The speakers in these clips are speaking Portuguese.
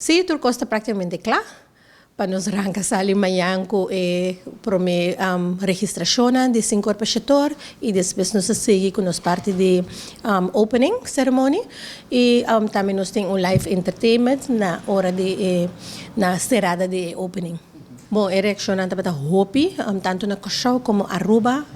Sí, turco está prácticamente claro. Para nos arrancar sali manhã com registração de 5 pescadores e depois nos seguir com nos parte de opening ceremony e também nós temos live entertainment na hora de na serada de opening. Bom, erection para hobby, tanto na Cochau como Aruba,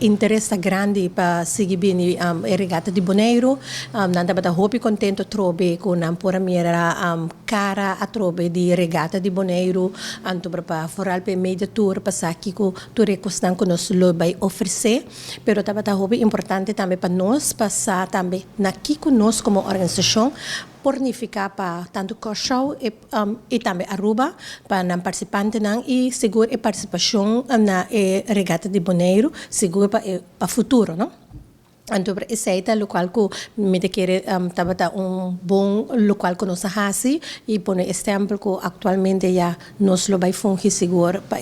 interesse grande para seguir bem a regata de Bonaire, nanda para hobby contento trobe com a pura mira cara a trobe de regata de Bonaire, anto para foral pe media tour passar aqui com tour costan com nós lo vai oferecer, pero tá hobby importante também para nós passar também aqui com nós como organização pornificar para tanto Cochau e também Aruba para os participantes e seguro a participação na regata de Bonaire, seguro para o futuro, não? Então, esse é o local que me quer bom local que nós hasi e por exemplo que atualmente já nós lo vai fungir seguro para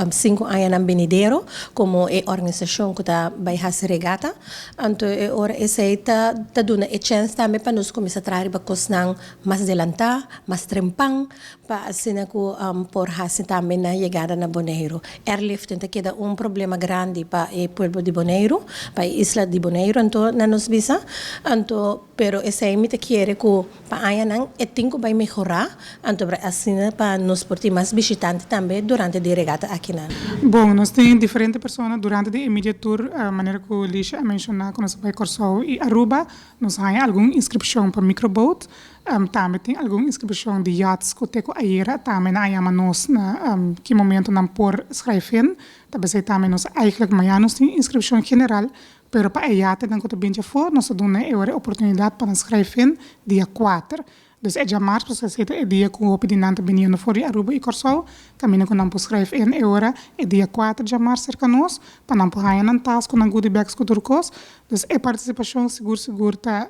5 anos na Benedero como organização que tá vai hasi regata. Então, ora esse é tá dando a chance também para nós começar a trabalhar para coisas mais adelantar, mais trempang para assim que por hasi também na chegada na Bonaire. Airlift então queda problema grande para o povo de Bonaire, para a isla de Bonaire. Então, na nos visa, pero esse é que quer que para aí não é tempo vai melhorar, então assim para nos portar mais visitantes também durante a regata aqui na. Bom, nós temos diferentes pessoas durante a immediate tour, a maneira que o Lícia mencionou, que nós vai Corsou e Aruba, nós temos alguma inscrição para microboat, também tem alguma inscrição de yachts que tem a era, também aí nós na que momento não por escrever, também nós eigenlijk amanhã nós temos inscrição general. Pero para iate dan kota binja for nós dona a oportunidade para escrever dia 4. Dus é março para você é dia com o pedinante beniano for Aruba e Corsou, caminho com não escrever em hora é dia 4 de março cerca nós, para não pagar nan tas com goodie bags com turcos. Dus é participação seguro tá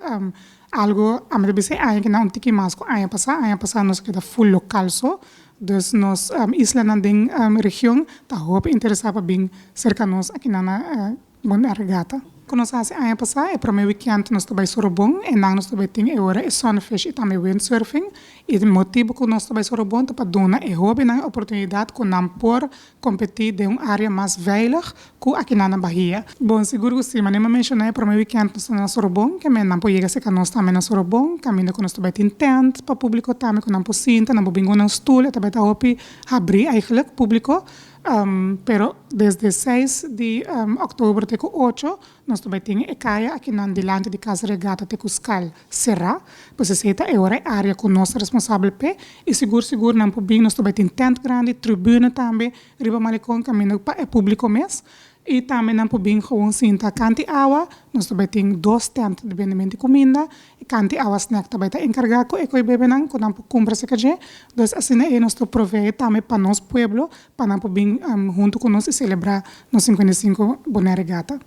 algo a me dizer aí que não tiki mais com aí passar nós queda full local so. Dus nós isla nan ding região tá hope interessava bem cerca nós aqui na Bona regata. Quando nós fazemos a passar, é para o meu weekend nós também sorobong, e não nós também tem agora é sunfish e também windsurfing. E o motivo que nós também sorobong é para dar é hobby na oportunidade que não por competir de uma área mais veilig que aqui na Bahia. Bom, seguro que sim, mas nem mencionei para o meu weekend nós na sorobong, que não pode chegar se nós também na sorobong, caminho que nós também tem tent para público também que não pode cinta, não pode bingo na stool, também tá hobby abrir eigenlijk público. Pero desde 6 de outubro até 8, nós também temos a caia aqui na delante de casa regata até o Scal será, pois essa é a área que nós responsável pe e seguro não pode nós também temos tent grande, tribuna também, riba malecon caminho para o público mês. E também não podemos gewoon sinta canti água, nós também temos 2 tentos de vendimento de comida, e canti água snack também está encarregado e coi bebe não, que não pode comprar se caje. Então assim é nós provee também para nosso pueblo, para não podemos junto com nós celebrar nos 55 Bonaire Regata.